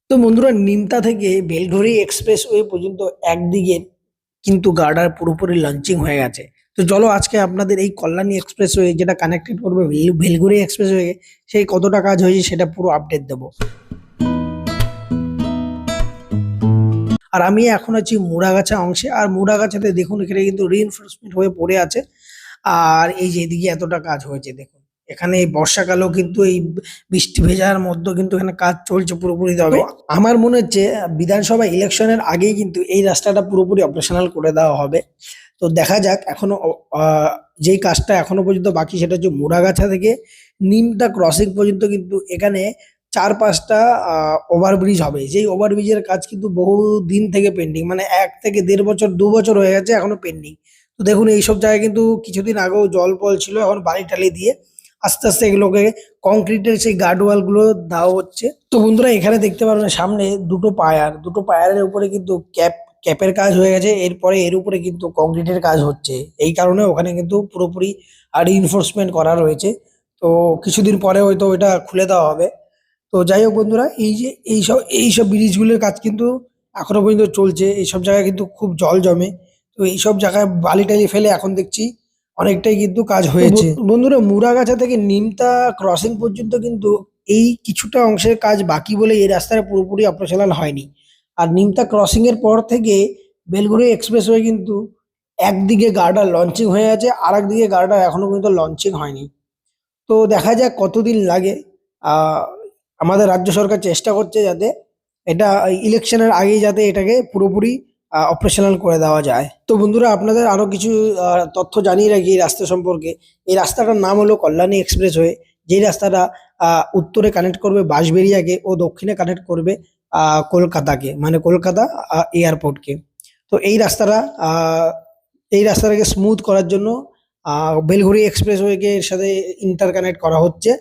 তো বন্ধুরা, নিমতা থেকে বেলঘড়ি এক্সপ্রেসওয়ে পর্যন্ত একদিকে কিন্তু গার্ডার পুরোপুরি লঞ্চিং হয়ে গেছে। তো চলো আজকে আপনাদের এই কল্যাণী এক্সপ্রেসওয়ে যেটা কানেক্টেড করবে বেলঘড়ি এক্সপ্রেসওয়ে, সেই কতটা কাজ হয়েছে সেটা পুরো আপডেট দেবো। আর আমি এখন আছি মুড়াগাছা অংশে, আর মুড়াগাছাতে দেখুন এখানে কিন্তু রিইনফোর্সমেন্ট হয়ে পড়ে আছে। আর এই যে এদিকে এতটা কাজ হয়েছে দেখুন, এখানে এই বর্ষাকালেও কিন্তু এই বৃষ্টি ভেজার মধ্যে কিন্তু এখানে কাজ চলছে পুরোপুরি। তবে আমার মনে হচ্ছে বিধানসভা ইলেকশনের আগেই কিন্তু এই রাস্তাটা পুরোপুরি অপারেশনাল করে দেওয়া হবে। তো দেখা যাক এখনো যেই কাজটা এখনো পর্যন্ত বাকি সেটা হচ্ছে মুড়াগাছা থেকে নিমতা ক্রসিং পর্যন্ত কিন্তু এখানে ৪-৫টা ওভারব্রিজ হবে। যেই ওভারব্রিজের কাজ কিন্তু বহু দিন থেকে পেন্ডিং, মানে ১ থেকে ১.৫ বছর ২ বছর হয়ে গেছে এখনো পেন্ডিং। তো দেখুন এইসব জায়গায় কিন্তু কিছুদিন আগেও জল ফল ছিল, এখন বালি টালি দিয়ে আস্তে আস্তে এগুলোকে কংক্রিটের সেই গার্ড ওয়াল গুলো দেওয়া হচ্ছে। তো বন্ধুরা, এখানে দেখতে পারবেন সামনে দুটো পায়ারের উপরে কিন্তু ক্যাপের কাজ হয়ে গেছে, এরপরে এর উপরে কিন্তু কংক্রিটের কাজ হচ্ছে। এই কারণে ওখানে কিন্তু পুরোপুরি রিইনফোর্সমেন্ট করা রয়েছে। তো কিছুদিন পরে হয়তো এটা খুলে দেওয়া হবে। তো যাই হোক বন্ধুরা, এই যে এইসব ব্রিজগুলোর কাজ কিন্তু এখনো পর্যন্ত চলছে। এইসব জায়গায় কিন্তু খুব জল জমে। তো এইসব জায়গায় বালি টালি ফেলে এখন দেখছি অনেকটাই কিন্তু কাজ হয়েছে। বন্ধুরা, মুড়াগাছা থেকে নিমতা ক্রসিং পর্যন্ত কিন্তু এই কিছুটা অংশের কাজ বাকি বলে এই রাস্তাটা পুরোপুরি অপারেশনাল হয়নি। আর নিমতা ক্রসিং এর পর থেকে বেলঘড়ি এক্সপ্রেসওয়ে কিন্তু একদিকে গার্ডার লঞ্চিং হয়ে আছে, আর একদিকে গার্ডার এখনো পর্যন্ত লঞ্চিং হয়নি। তো দেখা যাক কতদিন লাগে। আহ, আমাদের রাজ্য সরকার চেষ্টা করছে যাতে এটা ইলেকশনের আগেই যাতে এটাকে পুরোপুরি অপারেশনাল করে দেওয়া যায়। তো বন্ধুরা, আপনাদের আরো কিছু তথ্য জানিয়ে রাখি এই রাস্তা সম্পর্কে। এই রাস্তাটার নাম হলো কল্যাণী এক্সপ্রেসওয়ে। যেই রাস্তাটা উত্তরে কানেক্ট করবে বাঁশবেড়িয়াকে ও দক্ষিণে কানেক্ট করবে কলকাতাকে, মানে কলকাতা এয়ারপোর্টকে। তো এই রাস্তাটাকে স্মুথ করার জন্য বেলঘড়ি এক্সপ্রেসওয়েকে এর সাথে ইন্টার কানেক্ট করা হচ্ছে,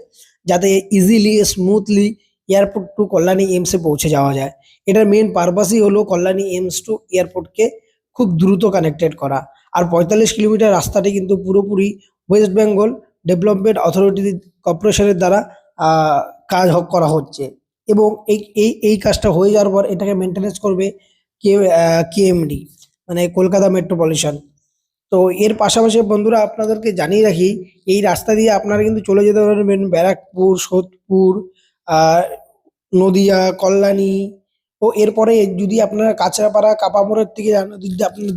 যাতে easily smoothly airport to Kalyani এইমসে পৌঁছে যাওয়া যায়। এটার মেন পারপাসই হলো কল্যাণী এইমস টু এয়ারপোর্টকে খুব দ্রুত কানেক্টেড করা। আর ৪৫ কিলোমিটার রাস্তাটি কিন্তু পুরোপুরি ওয়েস্ট বেঙ্গল ডেভেলপমেন্ট অথরিটি কর্পোরেশনের দ্বারা কাজ করা হচ্ছে। এবং এই কাজটা হয়ে যাওয়ার পর এটাকে মেনটেনেন্স করবে কে কেএমডি, মানে কলকাতা মেট্রোপলিটন। তো এর পাশাপাশি বন্ধুরা আপনাদেরকে জানিয়ে রাখি, এই রাস্তা দিয়ে আপনারা কিন্তু চলে যেতে পারবেন ব্যারাকপুর, সোদপুর, আহ নদিয়া, কল্যাণী। ও এরপরে যদি আপনারা কাঁচরাপাড়া কাপামোড়ের থেকে যান, যদি আপনারা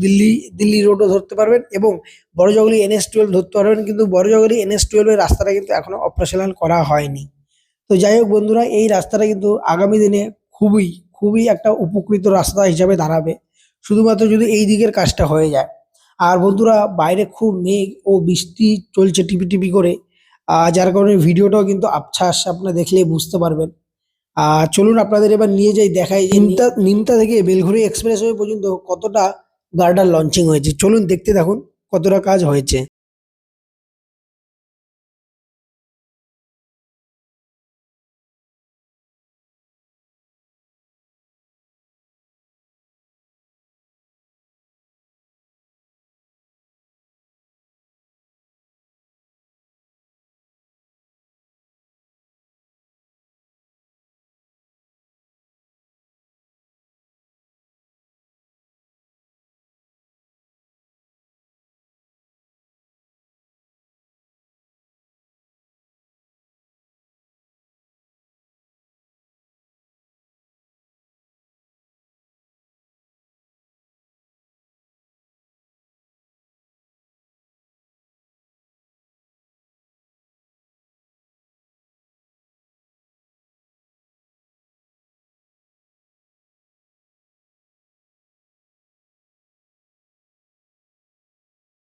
দিল্লি রোডও ধরতে পারবেন, এবং বড়জগলি NH-12 ধরতে পারবেন। কিন্তু বড়জগলি NH-12 এর রাস্তাটা কিন্তু এখনো অপারেশনাল করা হয়নি। তো যাই হোক বন্ধুরা, এই রাস্তাটা কিন্তু আগামী দিনে খুবই খুবই একটা উপকৃত রাস্তা হিসাবে দাঁড়াবে, শুধুমাত্র যদি এই দিকের কাজটা হয়ে যায়। আর বন্ধুরা, বাইরে খুব মেঘ ও বৃষ্টি চলছে টিপি টিপি করে, যার কারণে ভিডিওটাও কিন্তু আবছা আসছে, আপনারা দেখলেই বুঝতে পারবেন। চলুন আপনাদের এবার নিয়ে যাই, দেখাই যে নিমতা থেকে বেলঘড়ি এক্সপ্রেসওয়ে পর্যন্ত কতটা গার্ডার লঞ্চিং হয়েছে। চলুন দেখতে থাকুন কতটা কাজ হয়েছে।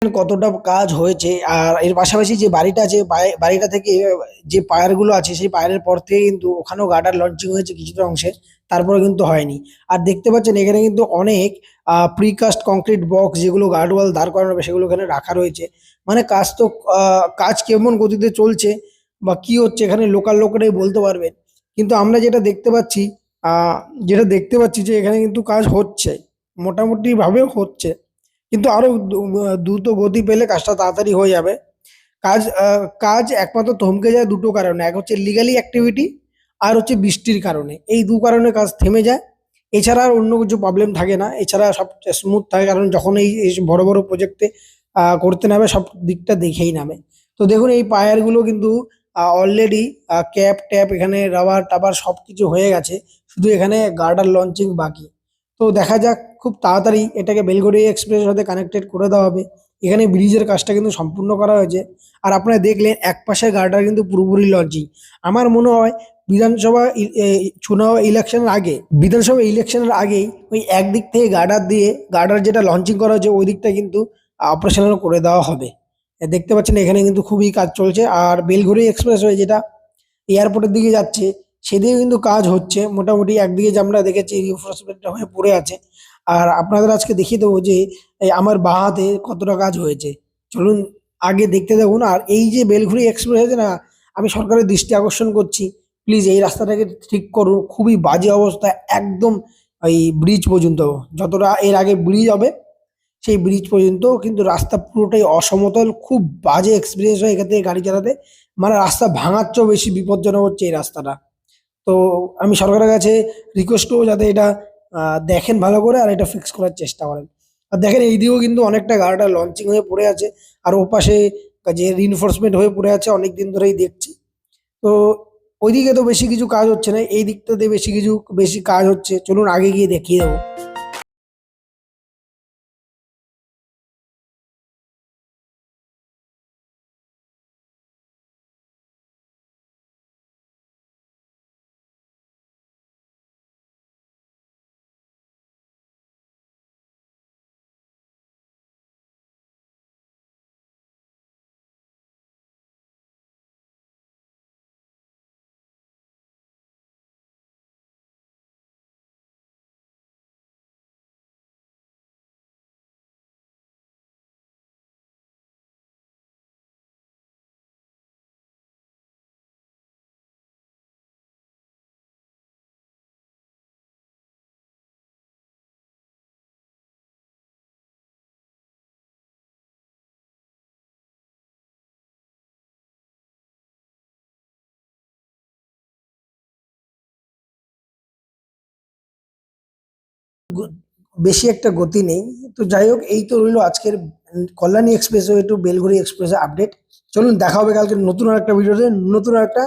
কতটা কাজ হয়েছে। আর এর পাশাপাশি যে বাড়িটা আছে, বাড়িটা থেকে যে পায়ার গুলো আছে, সেই পায়ারের পর থেকে কিন্তু ওখানেও গার্ডার লঞ্চিং হয়েছে কিছুটা অংশে, তারপরে কিন্তু হয়নি। আর দেখতে পাচ্ছেন এখানে কিন্তু অনেক প্রিকাস্ট কংক্রিট বক্স, যেগুলো গার্ড ওয়াল দাঁড় করানো হবে, সেগুলো এখানে রাখা রয়েছে। মানে কাজ তো কাজ কেমন গতিতে চলছে বা কি হচ্ছে এখানে লোকাল লোকেরাই বলতে পারবেন। কিন্তু আমরা যেটা দেখতে পাচ্ছি যে এখানে কিন্তু কাজ হচ্ছে, মোটামুটি ভাবে হচ্ছে। কিন্তু আরো দ্রুত গতি পেলে কাজটা তাড়াতাড়ি হয়ে যাবে। কাজ একমাত্র থমকে যায় দুটো কারণে, এক হচ্ছে লিগালি অ্যাক্টিভিটি, আর হচ্ছে বৃষ্টির কারণে, এই দু কারণে কাজ থেমে যায়। এছাড়া আর অন্য কিছু প্রবলেম থাকে না, এছাড়া সব স্মুথ থাকে, কারণ যখন এই বড় বড় প্রজেক্টে করতে নামে সব দিকটা দেখেই নামে। তো দেখুন এই পায়ারগুলো কিন্তু অলরেডি ক্যাপ ট্যাপ এখানে রাবার টাবার সবকিছু হয়ে গেছে, শুধু এখানে গার্ডার লঞ্চিং বাকি। তো দেখা যাক, খুব তাড়াতাড়ি এটাকে বেলঘড়িয়া এক্সপ্রেসের সাথে কানেক্টেড করে দেওয়া হবে। এখানে ব্রিজের কাজটা কিন্তু সম্পূর্ণ করা হয়েছে। আর আপনারা দেখলেন এক পাশের গার্ডার কিন্তু পুরোপুরি লঞ্চিং। আমার মনে হয় বিধানসভা চুনাও ইলেকশনের আগে, বিধানসভা ইলেকশনের আগেই ওই একদিক থেকে গার্ডার দিয়ে, গার্ডার যেটা লঞ্চিং করা হয়েছে ওই দিকটা কিন্তু অপারেশনাল করে দেওয়া হবে। দেখতে পাচ্ছেন এখানে কিন্তু খুবই কাজ চলছে। আর বেলঘড়িয়া এক্সপ্রেসওয়ে যেটা এয়ারপোর্টের দিকে যাচ্ছে সেদিকে কিন্তু কাজ হচ্ছে মোটামুটি। একদিকে যে আমরা দেখেছি রিনফোর্সমেন্টটা হয়ে পড়ে আছে। আর আপনাদের আজকে দেখিয়ে দেবো যে এই আমার বাঁ হাতে কতটা কাজ হয়েছে, চলুন আগে দেখতে দেখুন। আর এই যে বেলঘড়িয়া এক্সপ্রেস আছে না, আমি সরকারের দৃষ্টি আকর্ষণ করছি, প্লিজ এই রাস্তাটাকে ঠিক করুন, খুবই বাজে অবস্থা একদম। এই ব্রিজ পর্যন্ত, যতটা এর আগে ব্রিজ হবে সেই ব্রিজ পর্যন্ত কিন্তু রাস্তা পুরোটাই অসমতল, খুব বাজে এক্সপিরিয়েন্স হয় এখান থেকে গাড়ি চালাতে। মানে রাস্তা ভাঙার চেয়েও বেশি বিপজ্জনক হচ্ছে এই রাস্তাটা। তো আমি সরকারের কাছে রিকোয়েস্ট করবো যাতে এটা দেখেন ভালো করে আর এটা ফিক্স করার চেষ্টা করেন। আর দেখেন এইদিকেও কিন্তু অনেকটা গাড়িটা লঞ্চিং হয়ে পড়ে আছে, আর ওপাশে যে রিনফোর্সমেন্ট হয়ে পড়ে আছে অনেক দিন ধরেই দেখছি। তো ওইদিকে তো বেশি কিছু কাজ হচ্ছে না, এই দিকটাতে বেশি কাজ হচ্ছে, চলুন আগে গিয়ে দেখিয়ে দেবো। বেশি একটা গতি নেই। তো যাই হোক, এই তো রইলো আজকের Kalyani expressway to Belgharia express update. চলুন দেখা হবে কালকে নতুন আর একটা ভিডিওতে, নতুন আর একটা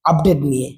আপডেট নিয়ে।